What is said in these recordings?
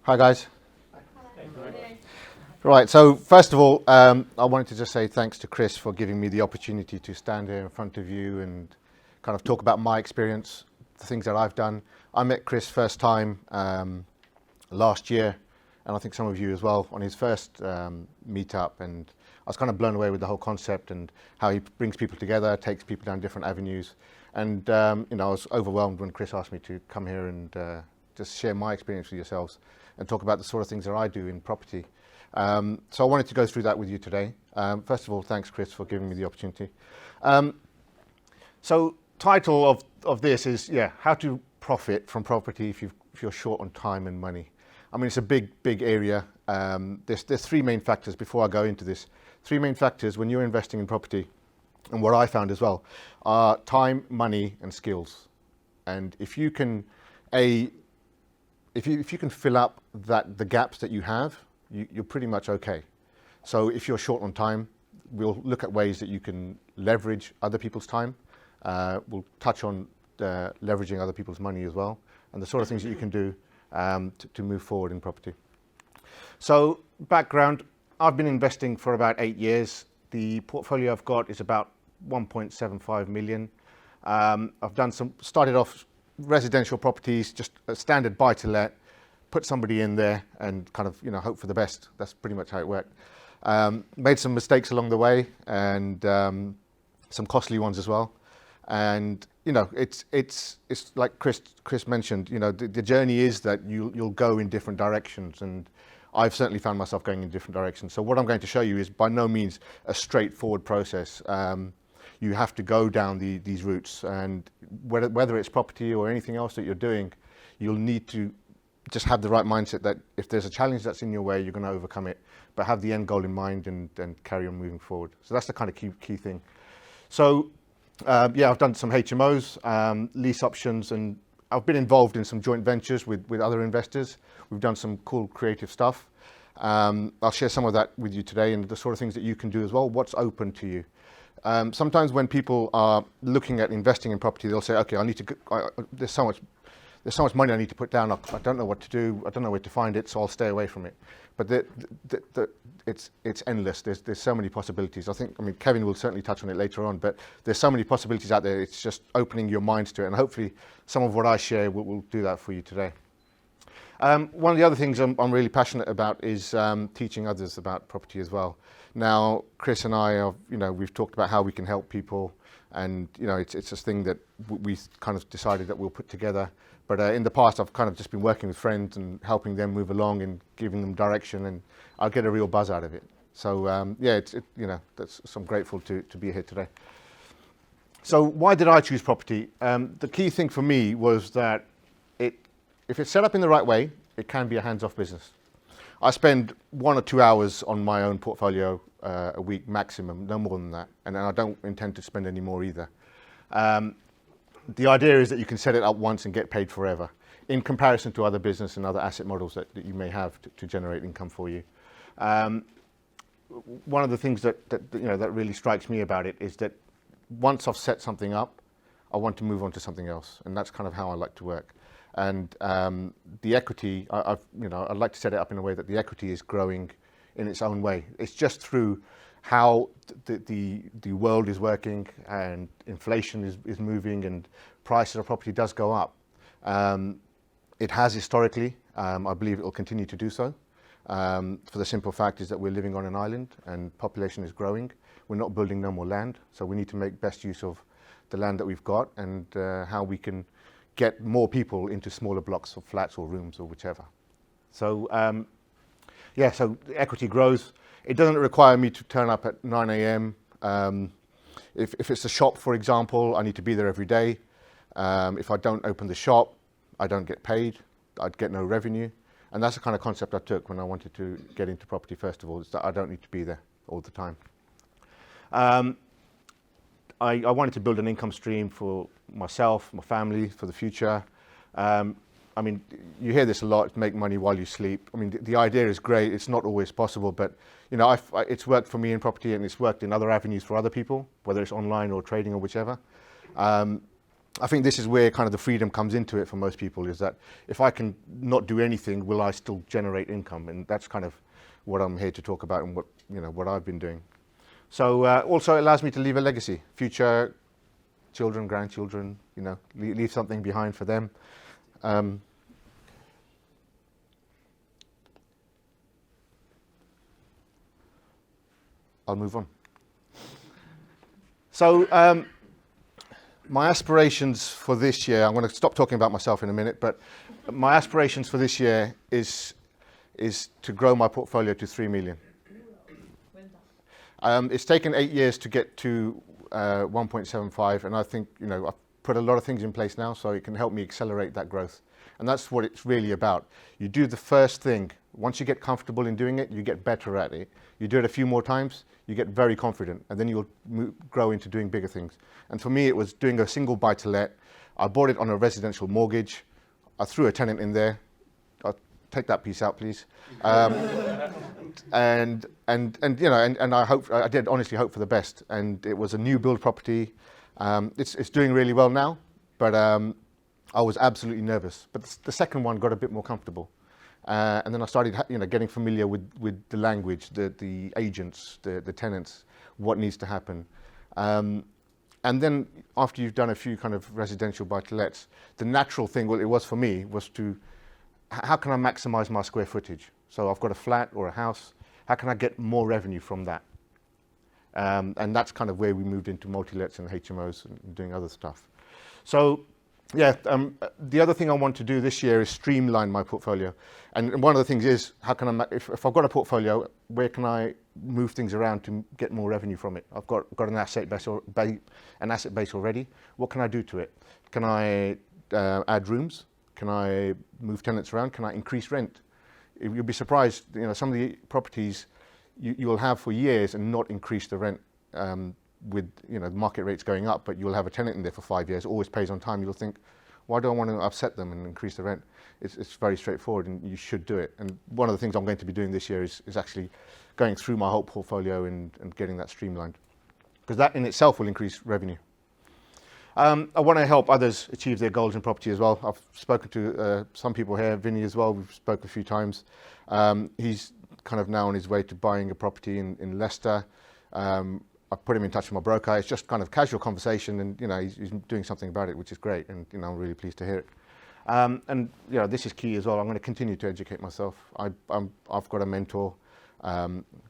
Hi guys. Right, so first of all, I wanted to just say thanks to Chris for giving me the opportunity to stand here in front of you and kind of talk about my experience, the things that I've done. I met Chris first time last year, and I think some of you as well, on his first meetup, and I was kind of blown away with the whole concept and how he brings people together, takes people down different avenues, and I was overwhelmed when Chris asked me to come here and just share my experience with yourselves and talk about the sort of things that I do in property. So I wanted to go through that with you today. First of all, thanks Chris for giving me the opportunity. So title of this is, how to profit from property if you're short on time and money. I mean, it's a big area. There's three main factors before I go into this. Three main factors when you're investing in property, and what I found as well, are time, money, and skills. And if you can, if you can fill up the gaps that you have, you're pretty much okay. So if you're short on time, we'll look at ways that you can leverage other people's time. We'll touch on leveraging other people's money as well, and the sort of things that you can do to move forward in property. So background, I've been investing for about 8 years. The portfolio I've got is about 1.75 million. I've started off residential properties, just a standard buy to let, put somebody in there and kind of, hope for the best. That's pretty much how it worked. Made some mistakes along the way and some costly ones as well. And, it's like Chris mentioned, the journey is that you'll go in different directions, and I've certainly found myself going in different directions. So what I'm going to show you is by no means a straightforward process. You have to go down these routes, and whether it's property or anything else that you're doing, you'll need to just have the right mindset that if there's a challenge that's in your way, you're going to overcome it, but have the end goal in mind and carry on moving forward. So that's the kind of key thing. So I've done some HMOs, lease options, and I've been involved in some joint ventures with other investors. We've done some cool creative stuff. I'll share some of that with you today and the sort of things that you can do as well. What's open to you? Sometimes when people are looking at investing in property, they'll say, okay, there's so much money I need to put down. I don't know what to do. I don't know where to find it, so I'll stay away from it. But it's endless. There's so many possibilities. Kevin will certainly touch on it later on, but there's so many possibilities out there. It's just opening your minds to it, and hopefully some of what I share will do that for you today. One of the other things I'm really passionate about is teaching others about property as well. Now, Chris and I we've talked about how we can help people, and it's this thing that we kind of decided that we'll put together. But in the past, I've kind of just been working with friends and helping them move along and giving them direction, and I'll get a real buzz out of it. So I'm grateful to be here today. So why did I choose property? The key thing for me was that if it's set up in the right way, it can be a hands-off business. I spend 1 or 2 hours on my own portfolio a week maximum, no more than that, and I don't intend to spend any more either. The idea is that you can set it up once and get paid forever, in comparison to other business and other asset models that you may have to generate income for you. One of the things that really strikes me about it is that once I've set something up, I want to move on to something else, and that's kind of how I like to work. And the equity, I'd like to set it up in a way that the equity is growing in its own way. It's just through how the world is working, and inflation is moving, and prices of property does go up. It has historically. I believe it will continue to do so. For the simple fact is that we're living on an island and population is growing. We're not building no more land, so we need to make best use of the land that we've got, and how we can get more people into smaller blocks of flats or rooms or whichever. So so equity grows. It doesn't require me to turn up at 9 a.m. If it's a shop, for example, I need to be there every day. If I don't open the shop, I don't get paid. I'd get no revenue. And that's the kind of concept I took when I wanted to get into property, first of all, is that I don't need to be there all the time. I wanted to build an income stream for myself, my family, for the future. You hear this a lot, make money while you sleep. The idea is great. It's not always possible, but it's worked for me in property, and it's worked in other avenues for other people, whether it's online or trading or whichever. I think this is where kind of the freedom comes into it for most people, is that if I can not do anything, will I still generate income? And that's kind of what I'm here to talk about, and what I've been doing. So also it allows me to leave a legacy, future children, grandchildren, leave something behind for them. I'll move on. So my aspirations for this year, I'm going to stop talking about myself in a minute, but my aspirations for this year is to grow my portfolio to 3 million. It's taken 8 years to get to 1.75, and I think I've put a lot of things in place now, so it can help me accelerate that growth. And that's what it's really about. You do the first thing. Once you get comfortable in doing it, you get better at it. You do it a few more times, you get very confident, and then you'll grow into doing bigger things. And for me, it was doing a single buy-to-let. I bought it on a residential mortgage. I threw a tenant in there. I'll take that piece out, please. And I did honestly hope for the best. And it was a new build property. It's doing really well now, but I was absolutely nervous. But the second one got a bit more comfortable. And then I started, getting familiar with the language, the agents, the tenants, what needs to happen. And then after you've done a few kind of residential buy-to-lets, the natural thing, well, it was for me, was how can I maximize my square footage? So I've got a flat or a house, how can I get more revenue from that? And that's kind of where we moved into multi-lets and HMOs and doing other stuff. So yeah, the other thing I want to do this year is streamline my portfolio. And one of the things is, how can I, if I've got a portfolio, where can I move things around to get more revenue from it? I've got an asset base already. What can I do to it? Can I add rooms? Can I move tenants around? Can I increase rent? You'll be surprised, some of the properties you will have for years and not increase the rent with the market rates going up, but you'll have a tenant in there for 5 years, always pays on time. You'll think, why do I want to upset them and increase the rent? It's very straightforward, and you should do it. And one of the things I'm going to be doing this year is actually going through my whole portfolio and getting that streamlined, because that in itself will increase revenue. I want to help others achieve their goals in property as well. I've spoken to some people here, Vinny as well, we've spoken a few times. He's kind of now on his way to buying a property in Leicester. I put him in touch with my broker. It's just kind of casual conversation, and he's doing something about it, which is great, and I'm really pleased to hear it. And this is key as well. I'm going to continue to educate myself. I've got a mentor.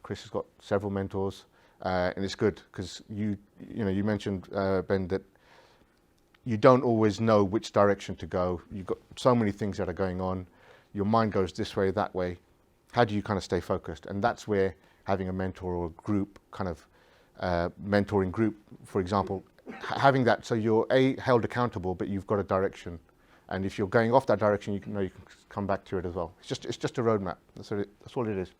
Chris has got several mentors, and it's good because you mentioned, Ben, that you don't always know which direction to go. You've got so many things that are going on. Your mind goes this way, that way. How do you kind of stay focused? And that's where having a mentor or a group, kind of mentoring group, for example, having that, so you're held accountable, but you've got a direction. And if you're going off that direction, you can come back to it as well. It's just a roadmap. That's all it is.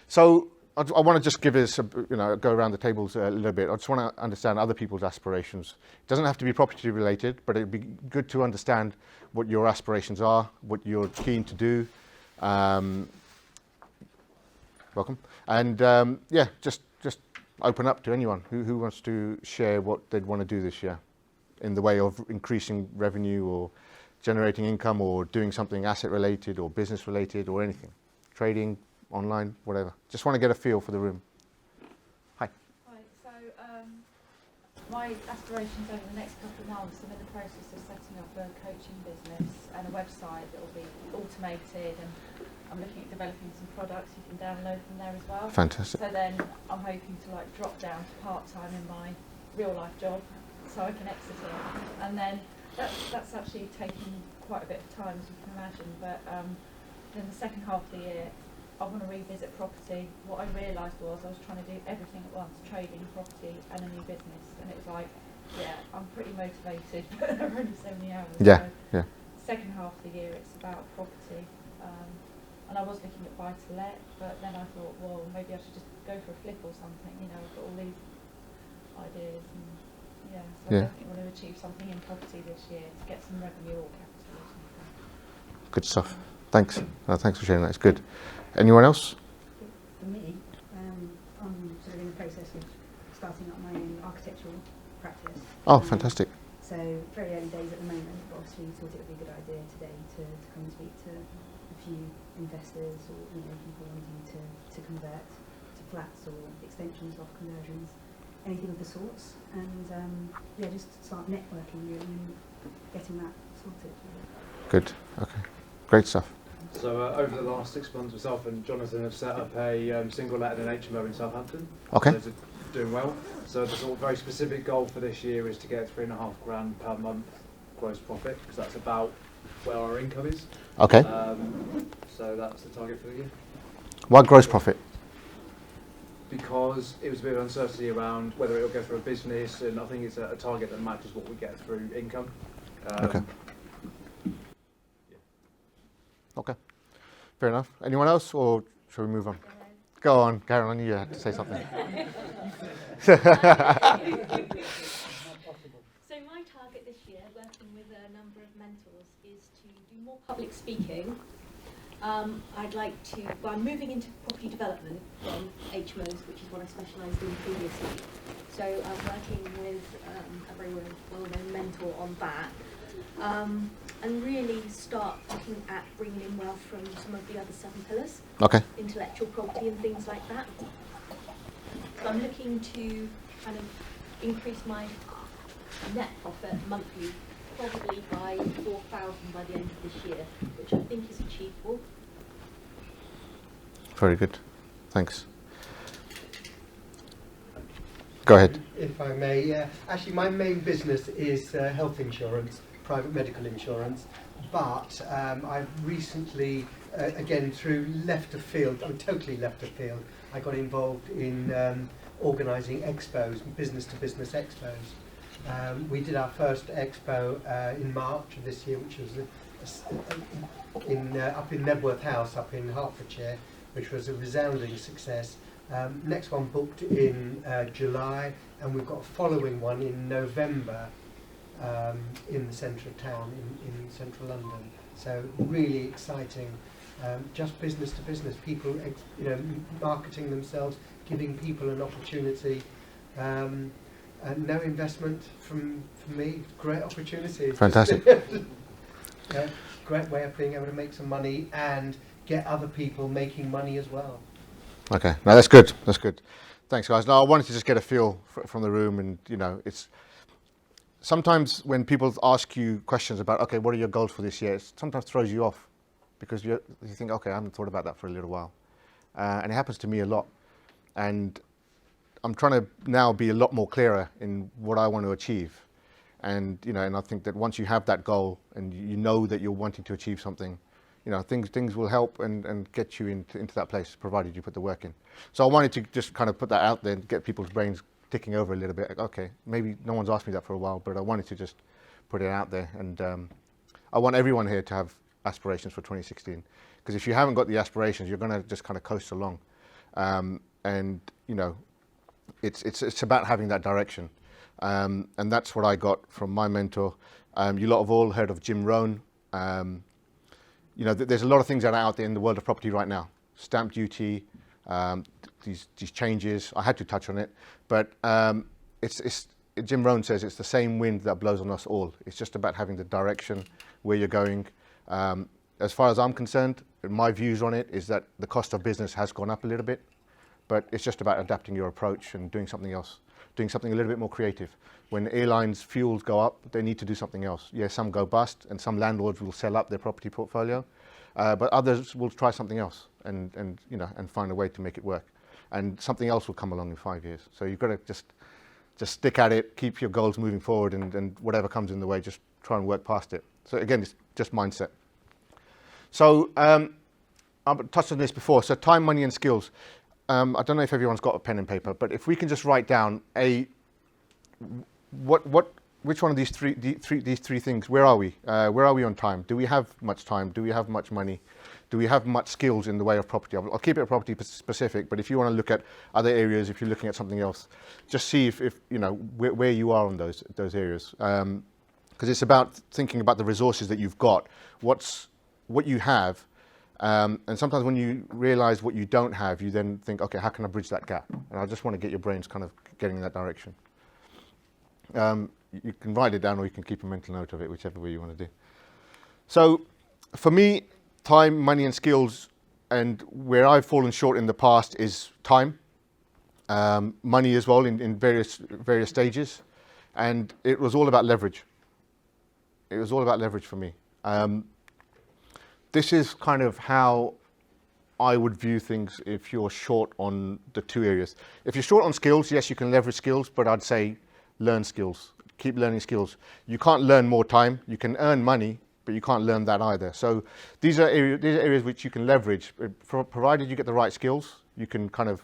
So I want to just give us go around the tables a little bit. I just want to understand other people's aspirations. It doesn't have to be property related, but it'd be good to understand what your aspirations are, what you're keen to do. Welcome. And just open up to anyone who wants to share what they'd want to do this year in the way of increasing revenue or generating income or doing something asset related or business related or anything. Trading, online, whatever. Just want to get a feel for the room. Hi. Hi. So my aspirations over the next couple of months, I'm in the process of setting up a coaching business and a website that will be automated, and I'm looking at developing some products you can download from there as well. Fantastic. So then I'm hoping to drop down to part-time in my real life job so I can exit it. And then that's actually taken quite a bit of time, as you can imagine, but in the second half of the year I want to revisit property. What I realised was I was trying to do everything at once, trading, property and a new business, and it was like, yeah, I'm pretty motivated, but there are only so many hours. Yeah, so yeah. Second half of the year it's about property. And I was looking at buy-to-let, but then I thought, well, maybe I should just go for a flip or something. I've got all these ideas, and so I definitely want to achieve something in property this year to get some revenue or capital or something. Good stuff. Thanks. Thanks for sharing that. It's good. Anyone else? For me, I'm sort of in the process of starting up my own architectural practice. Oh, fantastic. So very early days at the moment, but obviously we thought it would be a good idea today to come and speak to a few investors or people wanting to convert to flats or extensions of conversions, anything of the sorts, and just start networking really and getting that sorted. Good. Okay. Great stuff. So over the last 6 months, myself and Jonathan have set up a single let and an HMO in Southampton. Okay. Those are doing well. So the sort of very specific goal for this year is to get £3,500 per month gross profit, because that's about where our income is. Okay. So that's the target for the year. Why gross profit? Because it was a bit of uncertainty around whether it will go through a business, and I think it's a target that matches what we get through income. Okay. Okay. Fair enough. Anyone else, or shall we move on? Go on, Karen. I knew you had to say something. So my target this year, working with a number of mentors, is to do more public speaking. I'd like to, I'm moving into property development from HMOs, which is what I specialised in previously. So I'm working with a very well-known mentor on that. And really start looking at bringing in wealth from some of the other 7 pillars. Okay. Intellectual property and things like that. So I'm looking to kind of increase my net profit monthly, probably by 4,000 by the end of this year, which I think is achievable. Very good. Thanks. Go ahead. If I may, yeah. Actually, my main business is health insurance, private medical insurance, but I've recently, again through totally left of field, I got involved in organising expos, business-to-business expos. We did our first expo in March of this year, which was up in Nebworth House, up in Hertfordshire, which was a resounding success. Next one booked in July, and we've got a following one in November in the centre of town, in central London. So really exciting, just business to business, people marketing themselves, giving people an opportunity. And no investment from me, great opportunity. Fantastic. Great way of being able to make some money and get other people making money as well. Okay. No, that's good. That's good. Thanks, guys. Now, I wanted to just get a feel from the room, and it's sometimes when people ask you questions about, okay, what are your goals for this year? It sometimes throws you off because you think, okay, I haven't thought about that for a little while, and it happens to me a lot. And I'm trying to now be a lot more clearer in what I want to achieve, and and I think that once you have that goal and you know that you're wanting to achieve something, things will help and get you into that place, provided you put the work in. So I wanted to just kind of put that out there and get people's brains ticking over a little bit. Okay, maybe no one's asked me that for a while, but I wanted to just put it out there. And I want everyone here to have aspirations for 2016, because if you haven't got the aspirations, you're going to just kind of coast along. And it's about having that direction. And that's what I got from my mentor. You lot have all heard of Jim Rohn. There's a lot of things that are out there in the world of property right now. Stamp duty, these changes. I had to touch on it, but Jim Rohn says it's the same wind that blows on us all. It's just about having the direction where you're going. As far as I'm concerned, my views on it is that the cost of business has gone up a little bit, but it's just about adapting your approach and doing something else, doing something a little bit more creative. When airlines' fuels go up, they need to do something else. Yeah, some go bust, and some landlords will sell up their property portfolio, but others will try something else and find a way to make it work. And something else will come along in 5 years. So you've got to just stick at it, keep your goals moving forward, and whatever comes in the way, just try and work past it. So again, it's just mindset. So I've touched on this before. So time, money, and skills. I don't know if everyone's got a pen and paper, but if we can just write down which one of these three things, where are we? Where are we on time? Do we have much time? Do we have much money? Do we have much skills in the way of property? I'll keep it property specific, but if you want to look at other areas, if you're looking at something else, just see if where you are on those areas. Because it's about thinking about the resources that you've got, what you have, and sometimes when you realize what you don't have, you then think, okay, how can I bridge that gap? And I just want to get your brains kind of getting in that direction. you can write it down or you can keep a mental note of it, whichever way you want to do. So for me, time, money and skills, and where I've fallen short in the past is time, money as well in various stages, and it was all about leverage. It was all about leverage for me. This is kind of how I would view things if you're short on the two areas. If you're short on skills, yes, you can leverage skills, but I'd say learn skills. Keep learning skills. You can't learn more time. You can earn money, but you can't learn that either. So these are areas which you can leverage, provided you get the right skills. You can kind of,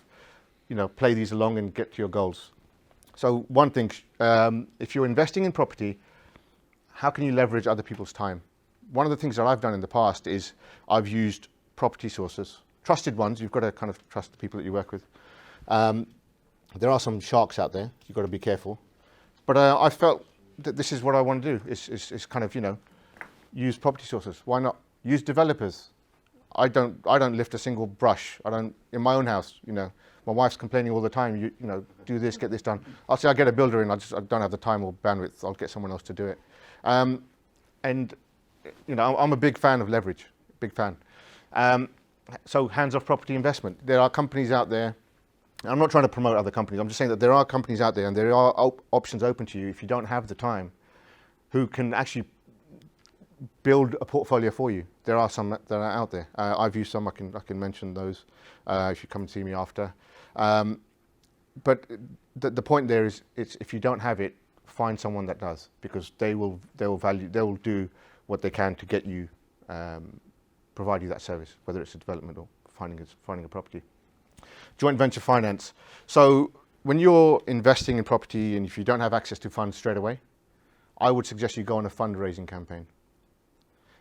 play these along and get to your goals. So one thing, if you're investing in property, how can you leverage other people's time? One of the things that I've done in the past is I've used property sources, trusted ones. You've got to kind of trust the people that you work with. There are some sharks out there. You've got to be careful. But I felt that this is what I want to do, is kind of, use property sources. Why not use developers? I don't lift a single brush. I don't, in my own house, my wife's complaining all the time, do this, get this done. I'll say I get a builder in, I don't have the time or bandwidth, I'll get someone else to do it. And I'm a big fan of leverage, big fan. So hands-off property investment. There are companies out there, I'm not trying to promote other companies, I'm just saying that there are companies out there and there are options open to you if you don't have the time, who can actually build a portfolio for you. There are some that are out there. I've used some, I can mention those if you come and see me after. But the point there is, it's if you don't have it, find someone that does, because they will do what they can to get you, provide you that service, whether it's a development or finding a property. Joint venture finance. So when you're investing in property and if you don't have access to funds straight away, I would suggest you go on a fundraising campaign.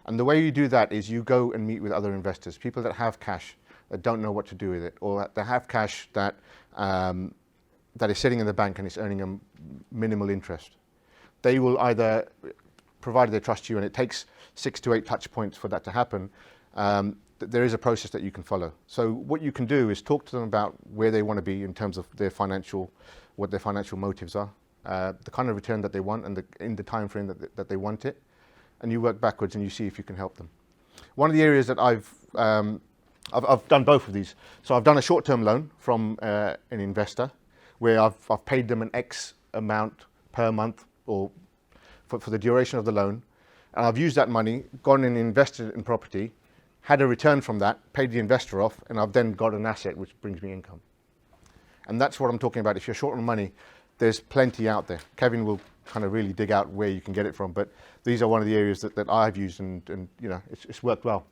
And the way you do that is you go and meet with other investors, people that have cash, that don't know what to do with it, or that have cash that is sitting in the bank and it's earning a minimal interest. They will either, provided they trust you, and it takes 6 to 8 touch points for that to happen, there is a process that you can follow. So what you can do is talk to them about where they want to be in terms of what their financial motives are, the kind of return that they want, and in the time frame that they want it, and you work backwards and you see if you can help them. One of the areas that I've done both of these. So I've done a short-term loan from an investor, where I've paid them an X amount per month or for the duration of the loan, and I've used that money, gone and invested in property, had a return from that, paid the investor off, and I've then got an asset which brings me income. And that's what I'm talking about. If you're short on money, there's plenty out there. Kevin will kind of really dig out where you can get it from, but these are one of the areas that I've used, and it's worked well.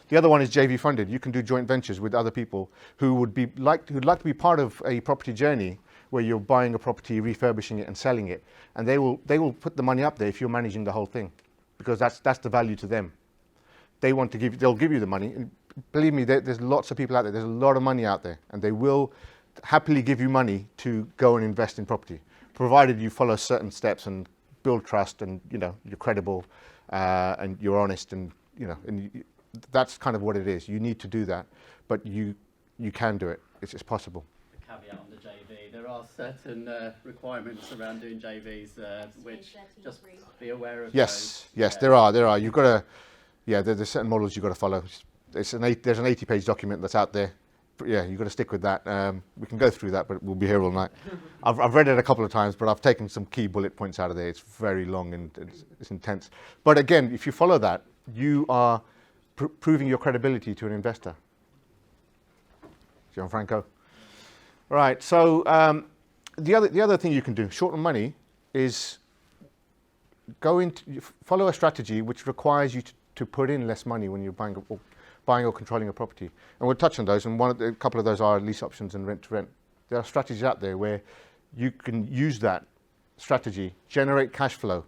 The other one is JV funded. You can do joint ventures with other people who'd like to be part of a property journey where you're buying a property, refurbishing it and selling it, and they will put the money up there if you're managing the whole thing, because that's the value to them. They'll give you the money, and believe me, there's lots of people out there. There's a lot of money out there, and they will happily give you money to go and invest in property, provided you follow certain steps and build trust, and you're credible, and you're honest, and that's kind of what it is. You need to do that, but you can do it. It's possible. A caveat on the JV: there are certain requirements around doing JVs, which just be aware of. Yes, those. yes, there are. You've got to. Yeah, there's certain models you've got to follow. There's an 80-page document that's out there. But yeah, you've got to stick with that. We can go through that, but we'll be here all night. I've read it a couple of times, but I've taken some key bullet points out of there. It's very long and it's intense. But again, if you follow that, you are proving your credibility to an investor. Gianfranco. Right, so the other thing you can do, short on money, is follow a strategy which requires you to put in less money when you're buying or controlling a property. And we'll touch on those, and a couple of those are lease options and rent to rent. There are strategies out there where you can use that strategy, generate cash flow,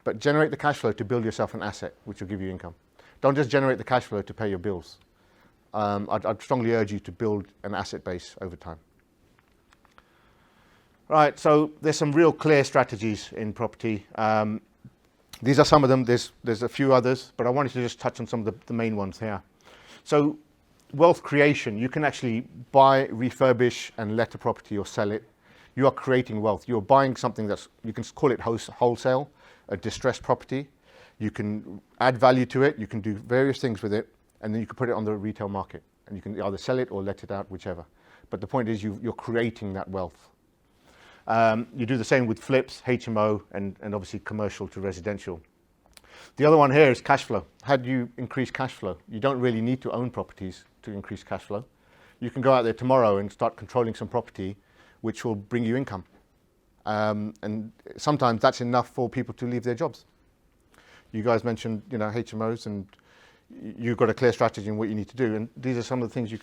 but generate the cash flow to build yourself an asset which will give you income. Don't just generate the cash flow to pay your bills. I'd strongly urge you to build an asset base over time. Right, so there's some real clear strategies in property. These are some of them. There's a few others, but I wanted to just touch on some of the main ones here. So wealth creation, you can actually buy, refurbish and let a property or sell it. you are creating wealth. You're buying something that's, you can call it wholesale, a distressed property. You can add value to it. You can do various things with it, and then you can put it on the retail market, and you can either sell it or let it out, whichever. But the point is you're creating that wealth. You do the same with flips, HMO, and obviously commercial to residential. The other one here is cash flow. How do you increase cash flow? You don't really need to own properties to increase cash flow. You can go out there tomorrow and start controlling some property which will bring you income. And sometimes that's enough for people to leave their jobs. You guys mentioned, HMOs, and you've got a clear strategy in what you need to do, and these are some of the things you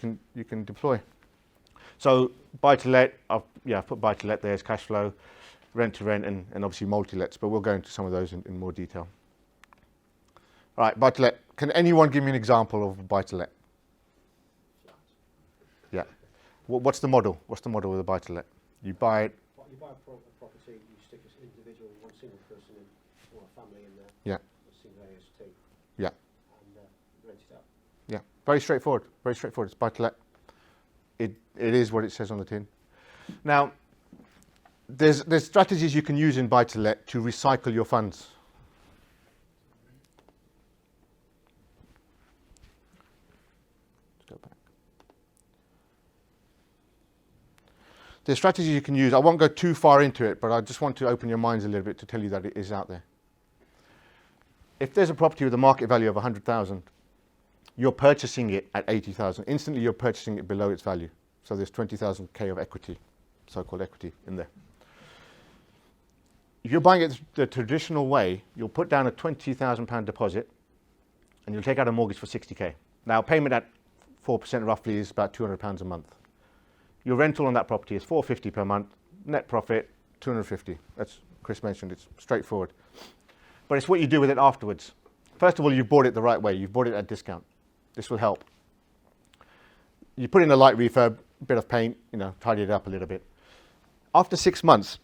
can deploy. So buy to let, I've put buy to let there as cash flow, rent to rent, and obviously multi-lets, but we'll go into some of those in more detail. All right, buy to let. Can anyone give me an example of buy to let? Yeah. What's the model? What's the model with a buy to let? You buy it. You buy a property, you stick an individual, one single person in, or a family in there. Yeah. A single AST. Yeah. And rent it out. Yeah. Very straightforward. Very straightforward. It's buy to let. It is what it says on the tin. Now, there's strategies you can use in buy to let to recycle your funds. Let's go back. There's strategies you can use. I won't go too far into it, but I just want to open your minds a little bit to tell you that it is out there. If there's a property with a market value of 100,000, you're purchasing it at 80,000. Instantly, you're purchasing it below its value. So there's 20,000 K of equity, so-called equity in there. If you're buying it the traditional way, you'll put down a £20,000 deposit and you'll take out a mortgage for 60K. Now, payment at 4% roughly is about £200 a month. Your rental on that property is £450 per month, net profit £250. That's Chris mentioned, it's straightforward. But it's what you do with it afterwards. First of all, you've bought it the right way. You've bought it at discount. This will help. You put in a light refurb, bit of paint, tidy it up a little bit. After 6 months,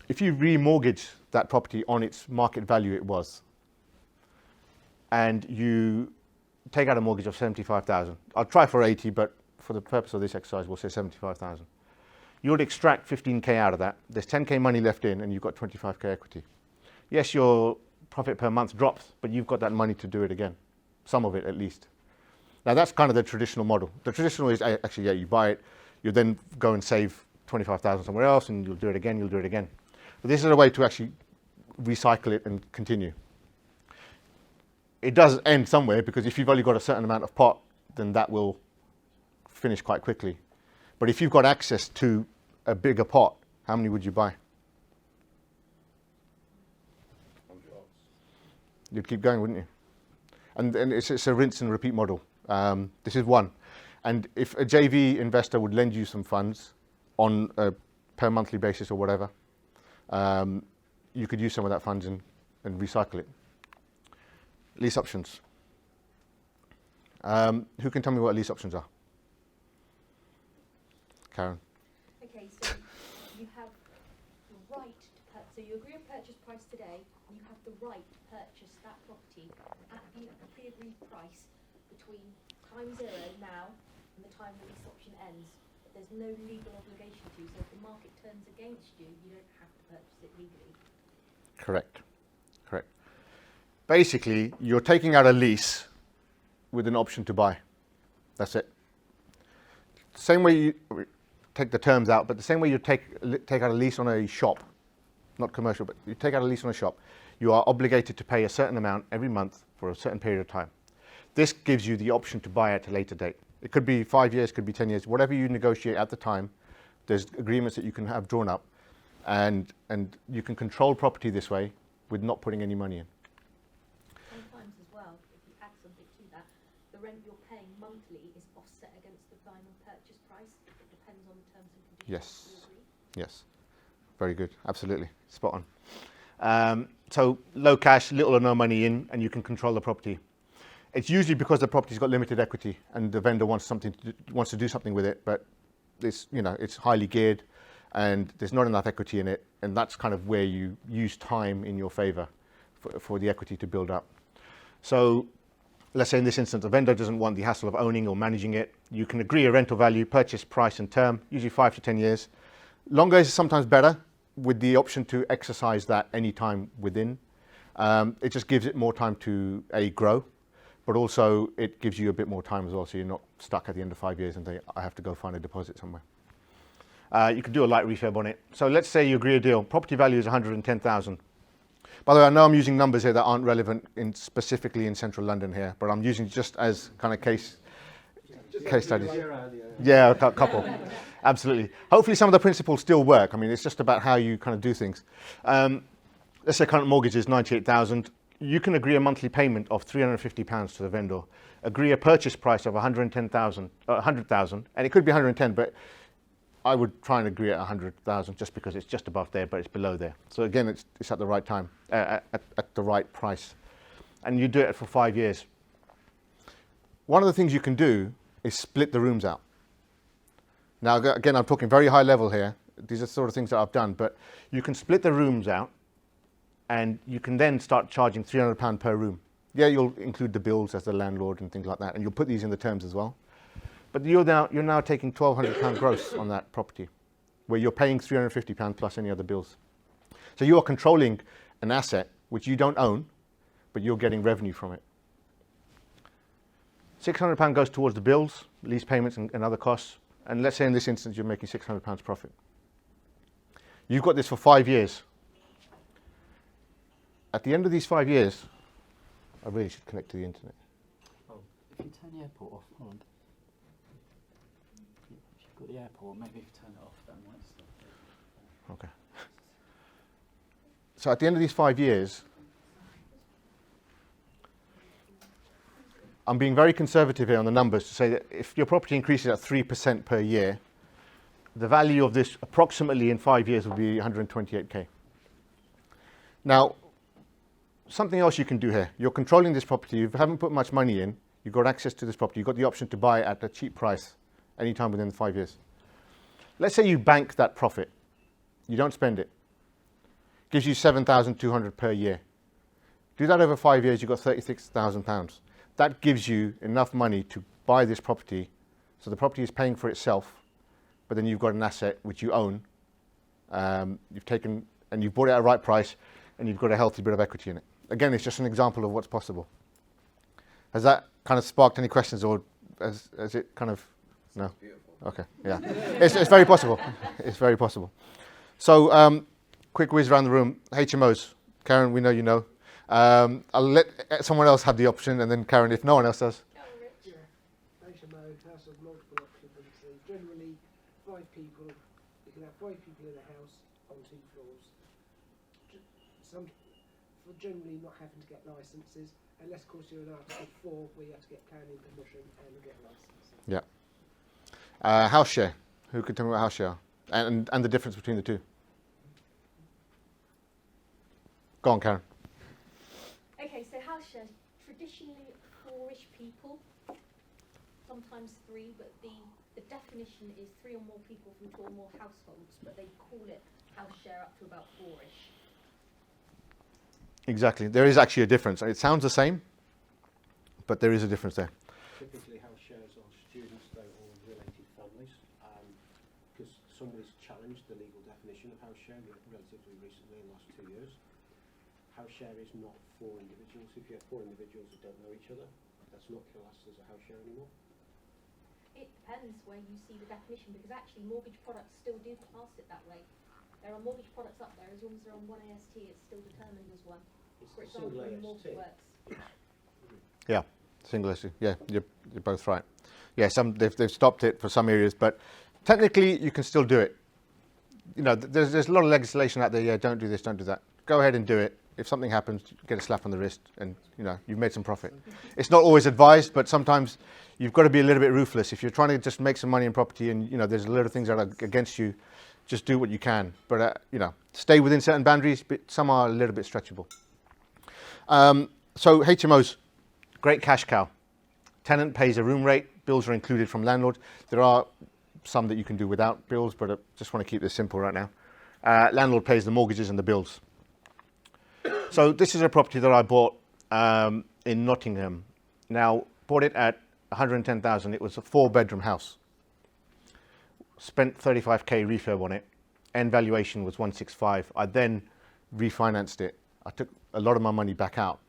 if you remortgage that property on its market value it was, and you take out a mortgage of 75,000, I'll try for 80, but for the purpose of this exercise, we'll say 75,000. You would extract 15K out of that. There's 10K money left in, and you've got 25K equity. Yes, your profit per month drops, but you've got that money to do it again, some of it at least. Now that's kind of the traditional model. The traditional is actually, you buy it, you then go and save 25,000 somewhere else, and you'll do it again, But this is a way to actually recycle it and continue. It does end somewhere, because if you've only got a certain amount of pot, then that will finish quite quickly. But if you've got access to a bigger pot, how many would you buy? You'd keep going, wouldn't you? And it's a rinse and repeat model. This is one. And if a JV investor would lend you some funds on a per monthly basis or whatever, you could use some of that funds and recycle it. Lease options. Who can tell me what lease options are? Karen. Okay, so you have the right to so you agree on purchase price today, and you have the right to purchase that property at the pre-agreed price between time zero now and the time the lease option ends. But there's no legal obligation to, so if the market turns against you, you don't have to purchase it legally. Correct. Basically, you're taking out a lease with an option to buy. That's it. Same way you take the terms out, but the same way you take out a lease on a shop, not commercial, but you take out a lease on a shop, you are obligated to pay a certain amount every month for a certain period of time. This gives you the option to buy at a later date. It could be 5 years, could be 10 years, whatever you negotiate at the time. There's agreements that you can have drawn up, and you can control property this way with not putting any money in. Sometimes as well, if you add something to that, the rent you're paying monthly is offset against the final purchase price. It depends on the terms and conditions. Yes, very good, absolutely, spot on. So low cash, little or no money in, and you can control the property. It's usually because the property's got limited equity and the vendor wants to do something with it, but it's highly geared and there's not enough equity in it, and that's kind of where you use time in your favor for the equity to build up. So let's say in this instance, the vendor doesn't want the hassle of owning or managing it. You can agree a rental value, purchase price and term, usually 5 to 10 years. Longer is sometimes better with the option to exercise that any time within. It just gives it more time to grow, but also it gives you a bit more time as well, so you're not stuck at the end of 5 years and think, I have to go find a deposit somewhere. You can do a light refurb on it. So let's say you agree a deal. Property value is 110,000. By the way, I know I'm using numbers here that aren't relevant specifically in central London here, but I'm using just as kind of case studies. Yeah, a couple. Absolutely. Hopefully some of the principles still work. I mean, it's just about how you kind of do things. Let's say current mortgage is 98,000. You can agree a monthly payment of £350 to the vendor. Agree a purchase price of 100,000, and it could be 110, but I would try and agree at 100,000 just because it's just above there, but it's below there. So again, it's at the right time, at the right price. And you do it for 5 years. One of the things you can do is split the rooms out. Now, again, I'm talking very high level here. These are the sort of things that I've done, but you can split the rooms out and you can then start charging £300 per room. Yeah, you'll include the bills as the landlord and things like that, and you'll put these in the terms as well. But you're now taking £1,200 gross on that property, where you're paying £350 plus any other bills. So you are controlling an asset which you don't own, but you're getting revenue from it. £600 goes towards the bills, lease payments and other costs. And let's say in this instance you're making £600 profit. You've got this for 5 years. At the end of these 5 years, I really should connect to the internet. Oh, if you turn the airport off, hold on. If you've got the airport, maybe if you turn it off, that might stop it. Okay. So at the end of these 5 years, I'm being very conservative here on the numbers to say that if your property increases at 3% per year, the value of this approximately in 5 years will be 128k. Now, something else you can do here. You're controlling this property. You haven't put much money in. You've got access to this property. You've got the option to buy it at a cheap price anytime within 5 years. Let's say you bank that profit. You don't spend it. Gives you 7,200 per year. Do that over 5 years, you've got £36,000. That gives you enough money to buy this property. So the property is paying for itself, but then you've got an asset which you own. You've taken and you've bought it at the right price, and you've got a healthy bit of equity in it. Again, it's just an example of what's possible. Has that kind of sparked any questions, or has it kind of, no? Okay, yeah. It's very possible. It's very possible. So, quick whiz around the room. HMOs. Karen, we know you know. I'll let someone else have the option, and then Karen, if no one else does. Yeah. HMO, house of multiple occupancy. Generally, 5 people. You can have 5 people in a house on 2 floors. Some, for generally not having to get licences, unless of course you're in Article 4 where you have to get planning permission and get licences. Yeah. House share. Who could tell me what house share and the difference between the two? Go on, Karen. Okay, so house share, traditionally 4-ish people, sometimes 3, but the definition is 3 or more people from 2 or more households, but they call it house share up to about 4-ish. Exactly. There is actually a difference. It sounds the same, but there is a difference there. Typically house shares are students, though, or related families, because somebody's challenged the legal definition of house share relatively recently in the last 2 years. House share is not 4 individuals. If you have 4 individuals that don't know each other, that's not classed as a house share anymore. It depends where you see the definition, because actually mortgage products still do class it that way. There are mortgage products up there, as long as they're on one AST, it's still determined as one. It's For a example, single in AST. mortgage works. Yeah, single issue. Yeah, you're both right. Yeah, they've stopped it for some areas, but technically you can still do it. You know, there's a lot of legislation out there. Yeah, don't do this, don't do that. Go ahead and do it. If something happens, get a slap on the wrist, and you know you've made some profit. It's not always advised, but sometimes you've got to be a little bit ruthless. If you're trying to just make some money in property, and you know there's a lot of things that are against you, just do what you can. But you know, stay within certain boundaries. But some are a little bit stretchable. So HMOs, great cash cow. Tenant pays a room rate. Bills are included from landlord. There are some that you can do without bills, but I just want to keep this simple right now. Landlord pays the mortgages and the bills. So this is a property that I bought in Nottingham. Now, bought it at 110,000. It was a 4-bedroom house. Spent 35k refurb on it. end valuation was 165. I then refinanced it. I took a lot of my money back out.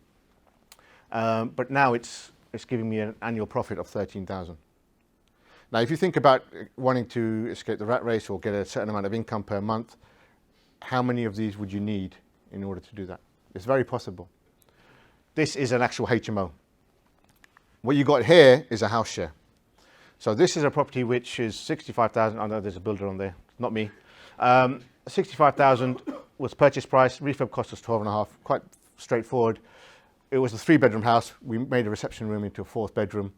But now it's giving me an annual profit of 13,000. Now, if you think about wanting to escape the rat race or get a certain amount of income per month, how many of these would you need in order to do that? It's very possible. This is an actual HMO. What you got here is a house share. So this is a property which is 65,000. I know there's a builder on there, not me. 65,000 was purchase price. Refurb cost was 12.5. Quite straightforward. It was a 3-bedroom house. We made a reception room into a 4th bedroom.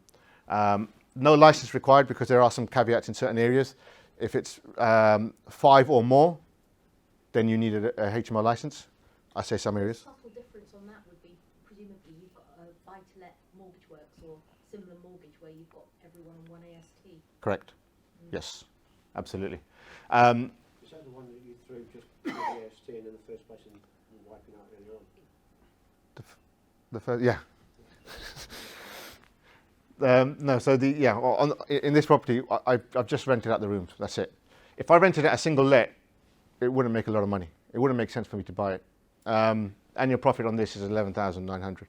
No license required because there are some caveats in certain areas. If it's 5 or more, then you need a HMO license. I say some areas. The subtle difference on that would be presumably you've got a buy-to-let mortgage works or similar mortgage where you've got everyone on one AST. Correct. Yes, absolutely. Is that the one that you threw just the AST in the first place and wiping out earlier on? The first, yeah. No, so in this property, I've just rented out the rooms. That's it. If I rented it a single let, it wouldn't make a lot of money. It wouldn't make sense for me to buy it. Annual profit on this is 11,900.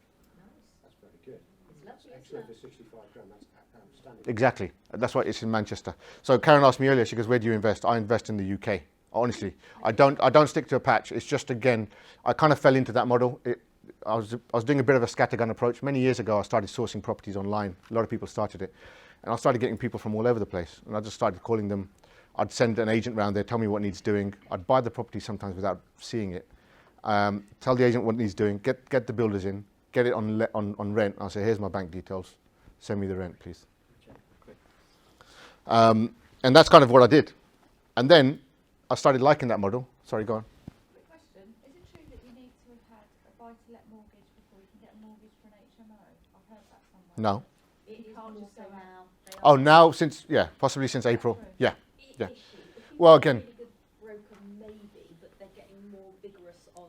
That's very good. That's excellent for 65 grand. That's outstanding. Exactly. That's why it's in Manchester. So Karen asked me earlier. She goes, "Where do you invest?" I invest in the UK. Honestly, I don't stick to a patch. It's just, again, I kind of fell into that model. I was doing a bit of a scattergun approach. Many years ago, I started sourcing properties online. A lot of people started it. And I started getting people from all over the place. And I just started calling them. I'd send an agent round there, tell me what needs doing. I'd buy the property sometimes without seeing it. Tell the agent what needs doing, get the builders in, get it on rent. I'll say, here's my bank details. Send me the rent, please. And that's kind of what I did. And then I started liking that model. Sorry, go on. Quick question. Is it true that you need to have had a buy-to-let mortgage before you can get a mortgage for an HMO? I've heard that somewhere. No. It is can't more just so go now. They Oh, are- now since, yeah, possibly since April. True. Yeah. Yeah. Issue. If you've Well, got a again- really good broker, maybe, but they're getting more vigorous on.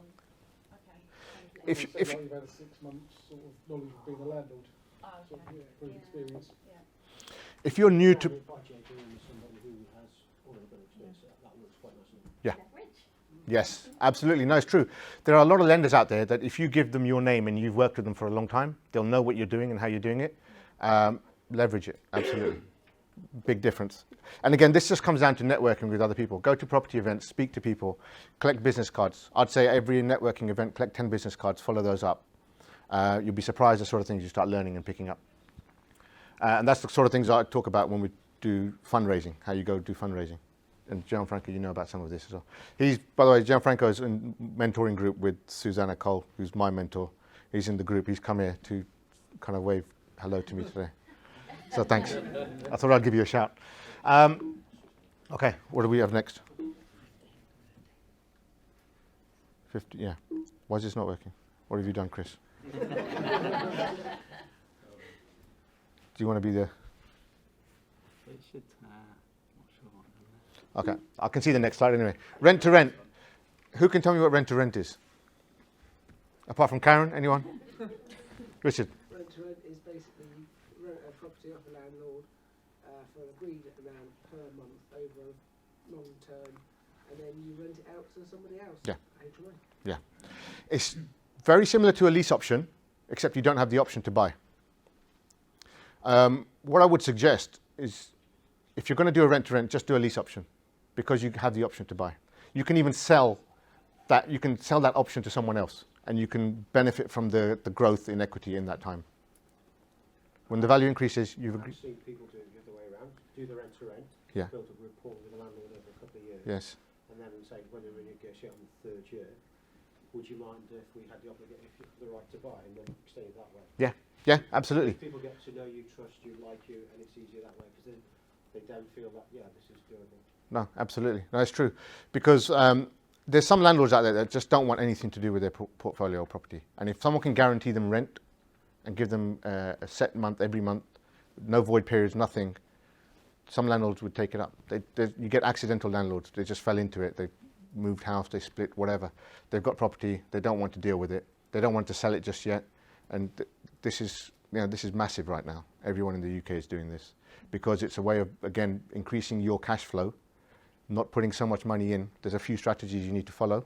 Okay. If Like you've had a 6 months sort of knowledge of being a landlord, Oh, sort of, okay. proven Yeah. experience. if you're new to, Budget and somebody who has already got experience, that works quite nicely. Yeah. Leverage. yes, absolutely, no, it's true. There are a lot of lenders out there that if you give them your name and you've worked with them for a long time, they'll know what you're doing and how you're doing it. Leverage it, absolutely. Big difference. And again, this just comes down to networking with other people. Go to property events, speak to people, collect business cards. I'd say every networking event, collect 10 business cards, follow those up. You'll be surprised the sort of things you start learning and picking up. And that's the sort of things I talk about when we do fundraising, how you go do fundraising. And Gianfranco, you know about some of this as well. By the way, Gianfranco is in mentoring group with Susanna Cole, who's my mentor. He's in the group. He's come here to kind of wave hello to me today. So thanks. I thought I'd give you a shout. Okay, what do we have next? 50, yeah. Why is this not working? What have you done, Chris? Do you want to be there? It should, not sure what I'm Okay, I can see the next slide anyway. Rent to rent. Who can tell me what rent to rent is? Apart from Karen, anyone? Richard. Rent to rent is basically rent a property off a landlord for an agreed amount per month over a long term, and then you rent it out to somebody else. Yeah. HMO. It's very similar to a lease option, except you don't have the option to buy. What I would suggest is, if you're going to do a rent to rent, just do a lease option, because you have the option to buy. You can even sell that. You can sell that option to someone else, and you can benefit from the growth in equity in that time. When the value increases, you've agreed. I've seen people do it the other way around, do the rent to rent, Yeah. build a rapport with the landlord over a couple of years, Yes. and then say when they renegotiate on the 3rd year, would you mind if we had the right to buy, and then extend it that way? Yeah, absolutely. If people get to know you, trust you, like you, and it's easier that way, because then they don't feel that, yeah, this is doable. No, absolutely. No, it's true. Because there's some landlords out there that just don't want anything to do with their portfolio or property. And if someone can guarantee them rent and give them a set month every month, no void periods, nothing, some landlords would take it up. You get accidental landlords. They just fell into it. They moved house, they split, whatever. They've got property. They don't want to deal with it. They don't want to sell it just yet. And this is massive right now. Everyone in the UK is doing this because it's a way of, again, increasing your cash flow not putting so much money in. There's a few strategies you need to follow.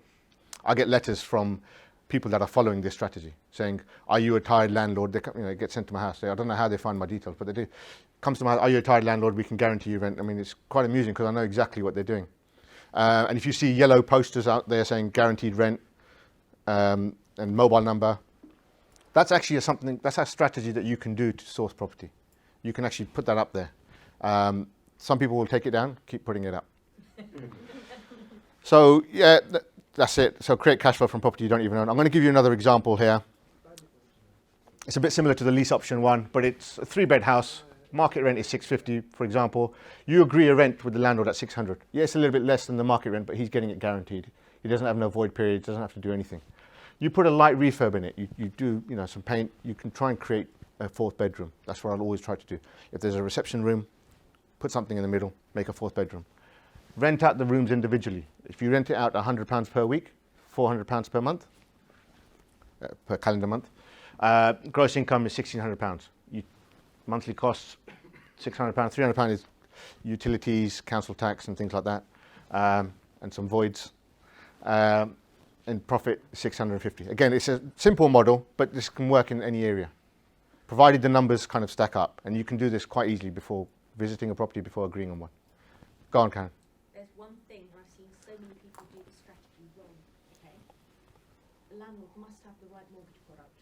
I get letters from people that are following this strategy saying, are you a tired landlord? They come, you know, get sent to my house. I don't know how they find my details, but they do. Comes to my house, are you a tired landlord? We can guarantee you rent. I mean, it's quite amusing because I know exactly what they're doing. And if you see yellow posters out there saying guaranteed rent and mobile number, that's actually that's a strategy that you can do to source property. You can actually put that up there. Some people will take it down, keep putting it up. So yeah, that's it. So create cash flow from property you don't even own. I'm going to give you another example here. It's a bit similar to the lease option one, but it's a 3-bed house. Market rent is 650, for example. You agree a rent with the landlord at 600. Yeah, it's a little bit less than the market rent, but he's getting it guaranteed. He doesn't have no void period, doesn't have to do anything. You put a light refurb in it. You do, you know, some paint. You can try and create a 4th bedroom. That's what I'll always try to do. If there's a reception room, put something in the middle, make a 4th bedroom. Rent out the rooms individually. If you rent it out £100 per week, £400 per month, per calendar month, gross income is £1,600. Monthly costs £600, £300 is utilities, council tax and things like that, and some voids. And profit £650. Again, it's a simple model, but this can work in any area, provided the numbers kind of stack up. And you can do this quite easily before visiting a property, before agreeing on one. Go on, Karen. There's one thing I've seen so many people do the strategy wrong, okay? The landlord must have the right mortgage product.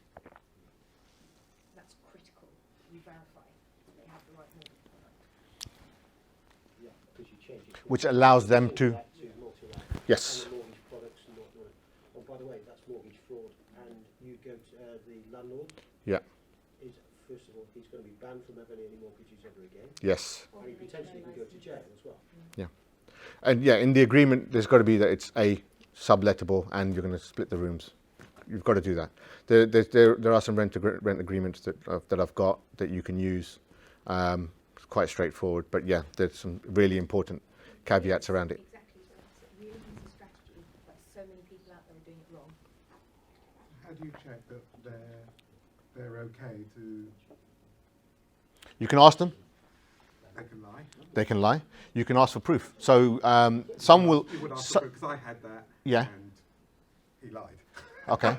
That's critical. You verify that they have the right mortgage product. Yeah, because you change it. Which allows them to. Multi-let. Yes. And the mortgage products and whatnot. Oh, by the way, that's mortgage fraud. And you go to the landlord. Yeah. First of all, he's going to be banned from having any mortgages ever again. Yes. And he potentially can go to jail as well. Yeah. And yeah, in the agreement, there's got to be that it's a sublettable and you're going to split the rooms. You've got to do that. There are some rent agreements that I've got that you can use. It's quite straightforward, but yeah, there's some really important caveats around it. Exactly. So it's really easy strategy, but so many people out there are doing it wrong. How do you check that they're okay to? You can ask them. They can lie. They can lie. You can ask for proof. So some will. You would ask for proof, because I had that. Yeah. And he lied. Okay.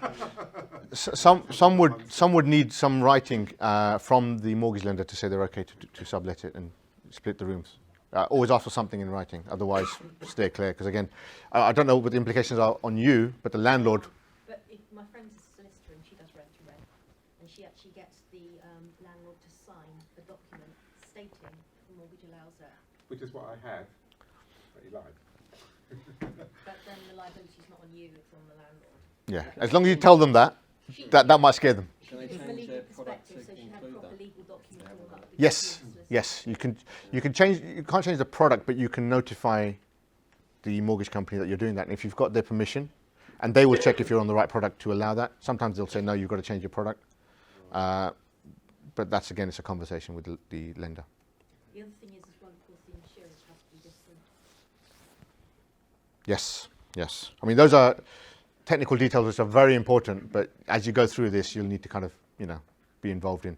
Some would need some writing from the mortgage lender to say they're okay to sublet it and split the rooms. Always ask for something in writing. Otherwise, stay clear. Because again, I don't know what the implications are on you, but the landlord. But if my friend's a solicitor and she does rent to rent, and she actually gets the landlord to sign a document stating the mortgage allows her. Which is what I had, but he lied. But then the liability's not on you, it's on the landlord. Yeah. As long as you tell them that might scare them. From a legal perspective, so she had a proper legal document drawn up. Yes. Yes. You can change. You can't change the product, but you can notify the mortgage company that you're doing that. And if you've got their permission, and they will check if you're on the right product to allow that. Sometimes they'll say no, you've got to change your product. But that's again, it's a conversation with the lender. The other thing is as well, of course, the insurance has to be different. Yes. Yes. I mean, those are technical details which are very important. But as you go through this, you'll need to kind of be involved in.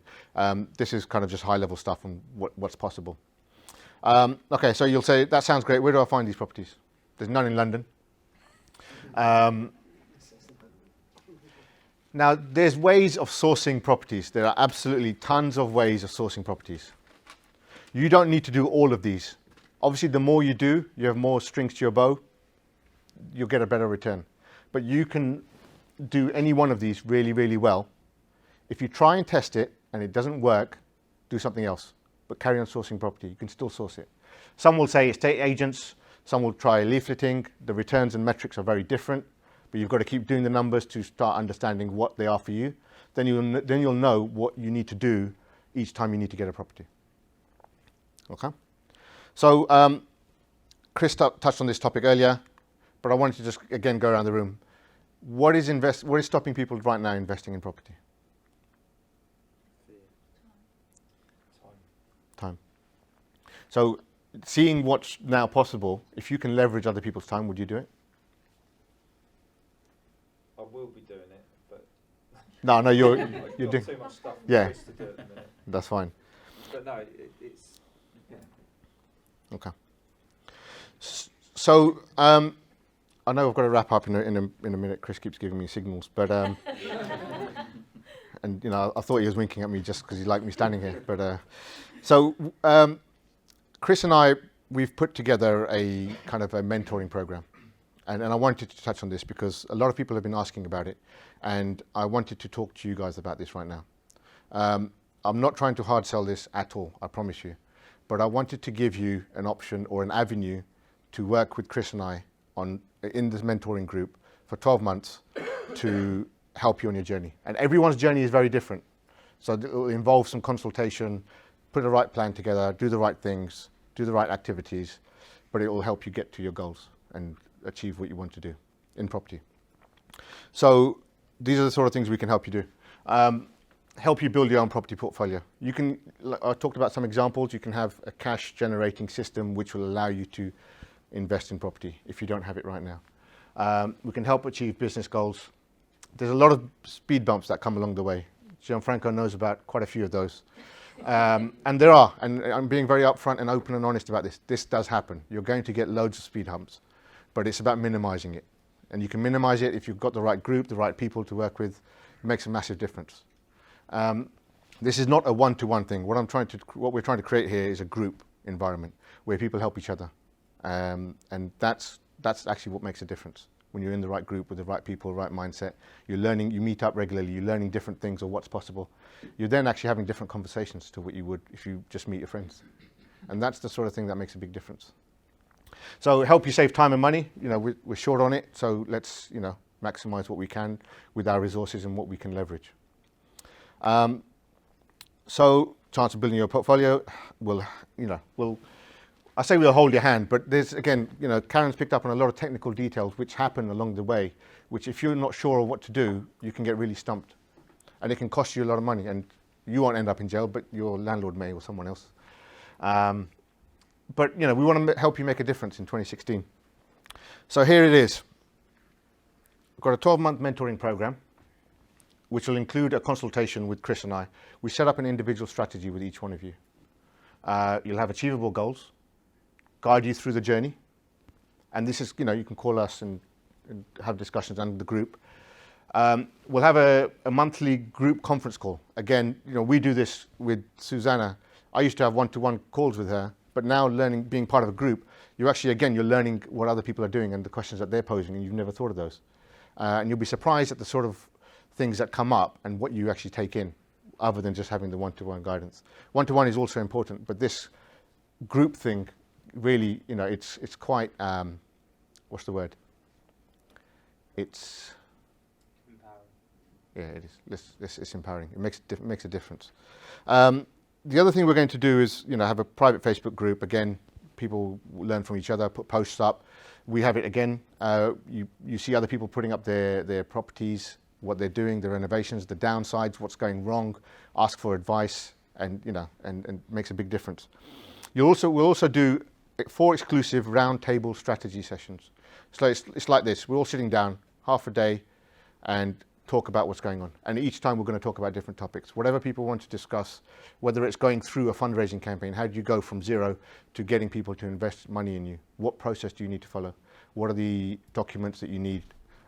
This is kind of just high level stuff on what's possible. Okay, so you'll say that sounds great. Where do I find these properties? There's none in London. Now, there's ways of sourcing properties. There are absolutely tons of ways of sourcing properties. You don't need to do all of these. Obviously, the more you do, you have more strings to your bow, you'll get a better return. But you can do any one of these really, really well. If you try and test it and it doesn't work, do something else. But carry on sourcing property. You can still source it. Some will say estate agents. Some will try leafleting. The returns and metrics are very different. But you've got to keep doing the numbers to start understanding what they are for you. Then you'll know what you need to do each time you need to get a property. Okay? So Chris touched on this topic earlier, but I wanted to just again go around the room. What is stopping people right now investing in property? Time. So seeing what's now possible, if you can leverage other people's time, would you do it? I will be doing it, but No, you're I've got doing. too much stuff Yeah. to do at the minute. That's fine. But no, it's Okay. So I know I've got to wrap up in a minute. Chris keeps giving me signals, but and you know, I thought he was winking at me just because he liked me standing here. But Chris and I, we've put together a kind of a mentoring program, and I wanted to touch on this because a lot of people have been asking about it, and I wanted to talk to you guys about this right now. I'm not trying to hard sell this at all, I promise you, but I wanted to give you an option or an avenue to work with Chris and I in this mentoring group for 12 months to help you on your journey. And everyone's journey is very different. So it will involve some consultation, put the right plan together, do the right things, do the right activities, but it will help you get to your goals and achieve what you want to do in property. So these are the sort of things we can help you do. Help you build your own property portfolio. You can, I talked about some examples. You can have a cash generating system which will allow you to invest in property if you don't have it right now. We can help achieve business goals. There's a lot of speed bumps that come along the way. Gianfranco knows about quite a few of those. And there are, and I'm being very upfront and open and honest about this. This does happen. You're going to get loads of speed humps, but it's about minimizing it. And you can minimize it if you've got the right group, the right people to work with. It makes a massive difference. This is not a one-to-one thing. What we're trying to create here is a group environment where people help each other. And that's actually what makes a difference. When you're in the right group with the right people, right mindset, you're learning, you meet up regularly, you're learning different things or what's possible. You're then actually having different conversations to what you would if you just meet your friends. And that's the sort of thing that makes a big difference. So help you save time and money. You know, we're short on it, so let's, you know, maximize what we can with our resources and what we can leverage. So chance of building your portfolio, we'll hold your hand, but there's, again, you know, Karen's picked up on a lot of technical details which happen along the way, which if you're not sure of what to do, you can get really stumped. And it can cost you a lot of money, and you won't end up in jail, but your landlord may or someone else. But, you know, we want to help you make a difference in 2016. So here it is. We've got a 12-month mentoring program, which will include a consultation with Chris and I. We set up an individual strategy with each one of you. You'll have achievable goals, guide you through the journey. And this is, you know, you can call us and have discussions under the group. We'll have a monthly group conference call. Again, you know, we do this with Susanna. I used to have one-to-one calls with her, but now being part of a group, you're learning what other people are doing and the questions that they're posing, and you've never thought of those. And you'll be surprised at the sort of things that come up and what you actually take in, other than just having the one-to-one guidance. One-to-one is also important, but this group thing, really, you know, it's quite, what's the word? It's empowering. Yeah, it is. It's empowering. It makes a difference. The other thing we're going to do is, you know, have a private Facebook group. Again, people learn from each other, put posts up. We have it again. You see other people putting up their properties, what they're doing, the renovations, the downsides, what's going wrong. Ask for advice, and you know, and makes a big difference. We'll also do 4 exclusive roundtable strategy sessions. So it's like this. We're all sitting down, half a day, and talk about what's going on. And each time we're going to talk about different topics. Whatever people want to discuss, whether it's going through a fundraising campaign, how do you go from zero to getting people to invest money in you? What process do you need to follow? What are the documents that you need?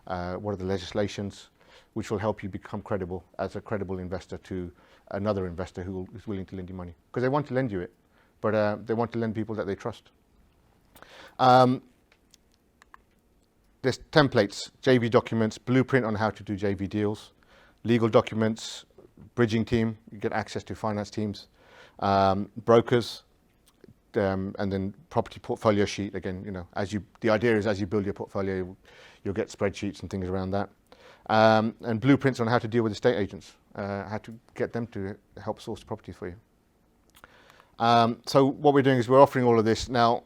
What are the legislations which will help you become credible as a credible investor to another investor who is willing to lend you money? Because they want to lend you it, but they want to lend people that they trust. There's templates, JV documents, blueprint on how to do JV deals, legal documents, bridging team, you get access to finance teams, brokers, and then property portfolio sheet. Again, you know, the idea is as you build your portfolio, you'll get spreadsheets and things around that. And blueprints on how to deal with estate agents, how to get them to help source properties for you. So what we're doing is we're offering all of this. Now,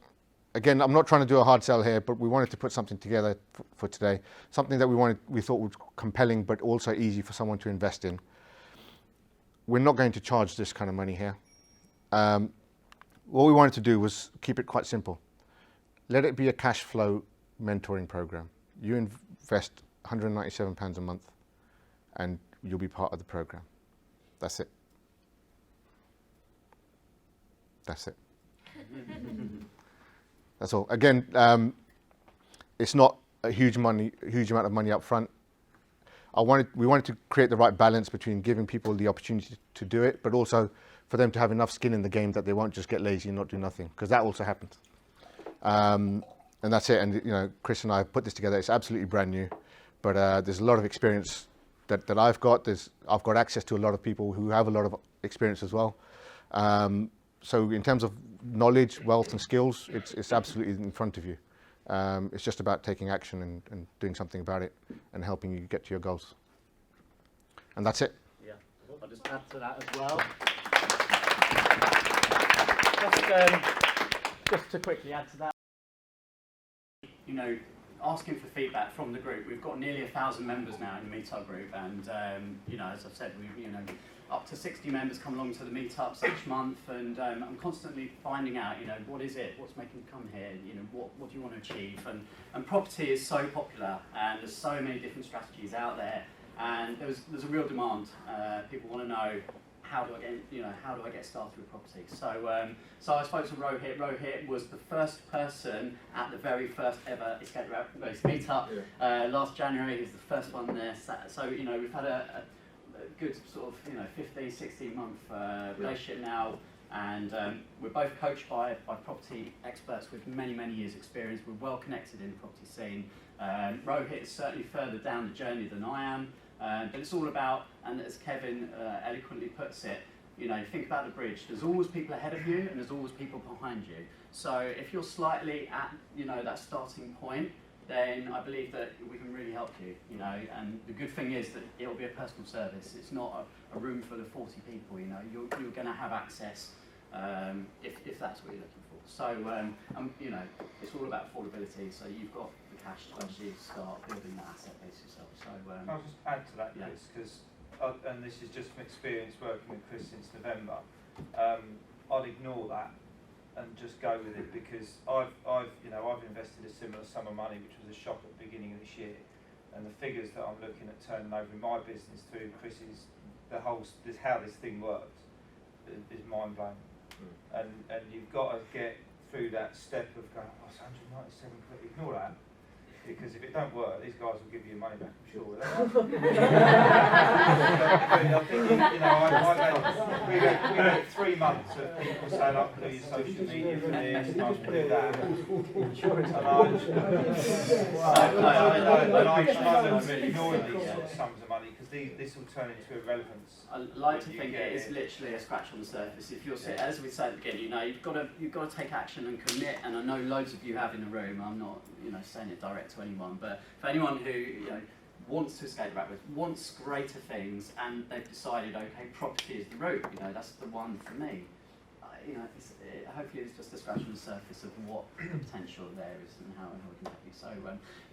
again, I'm not trying to do a hard sell here, but we wanted to put something together for today, something that we thought was compelling, but also easy for someone to invest in. We're not going to charge this kind of money here. What we wanted to do was keep it quite simple. Let it be a cash flow mentoring program. You invest £197 a month and you'll be part of the program. That's it. That's it. That's all. Again, it's not a huge amount of money up front. We wanted to create the right balance between giving people the opportunity to do it, but also for them to have enough skin in the game that they won't just get lazy and not do nothing, because that also happens. And that's it. And you know, Chris and I have put this together. It's absolutely brand new, but there's a lot of experience that I've got. I've got access to a lot of people who have a lot of experience as well. So in terms of knowledge, wealth, and skills, it's absolutely in front of you. It's just about taking action and doing something about it and helping you get to your goals. And that's it. Yeah, I'll just add to that as well. Just to quickly add to that, you know, asking for feedback from the group. We've got nearly 1,000 members now in the meetup group, and you know, as I've said, we up to 60 members come along to the meetups each month, and I'm constantly finding out, you know, what is it, what's making you come here, you know, what do you want to achieve, and property is so popular, and there's so many different strategies out there, and there's a real demand. People want to know, how do I get started with property? So I spoke to Rohit. Rohit was the first person at the very first ever escape race meetup last January. He was the first one there. So you know, we've had a good sort of 15, 16 month relationship now, and we're both coached by property experts with many years experience. We're well connected in the property scene. Rohit is certainly further down the journey than I am. But it's all about, and as Kevin eloquently puts it, you know, think about the bridge. There's always people ahead of you, and there's always people behind you. So if you're slightly at, you know, that starting point, then I believe that we can really help you, you know. And the good thing is that it'll be a personal service. It's not a room full of 40 people, you know. You're going to have access if that's what you're looking for. So, you know, it's all about affordability. So you've got the cash to actually start building that asset base yourself. So I'll just add to that, Chris, because, and this is just from experience working with Chris since November, I'd ignore that and just go with it, because I've invested a similar sum of money, which was a shock at the beginning of this year, and the figures that I'm looking at turning over in my business through Chris's, how this thing works is mind blowing. And you've got to get through that step of going, oh, it's 197 quid, ignore that, because if it don't work, these guys will give you your money back, I'm sure. But I think, you know, we've had 3 months of people saying, I can do your social media for this, and I can do that. And I'm ignoring these sort of sums of money, because this will turn into irrelevance. I like to think it is literally a scratch on the surface. If you're, as we said at the beginning, you know, you've got to take action and commit. And I know loads of you have in the room. I'm not, you know, saying it direct to anyone, but for anyone who, you know, wants to escape rat race, wants greater things, and they've decided, okay, property is the route. You know, that's the one for me. You know, hopefully it's just a scratch on the surface of what the potential there is and how we can help you. So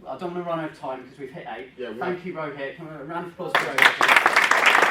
I don't want to run out of time because we've hit 8. Yeah, thank you, Rohit. Come on, a round of applause for Rohit.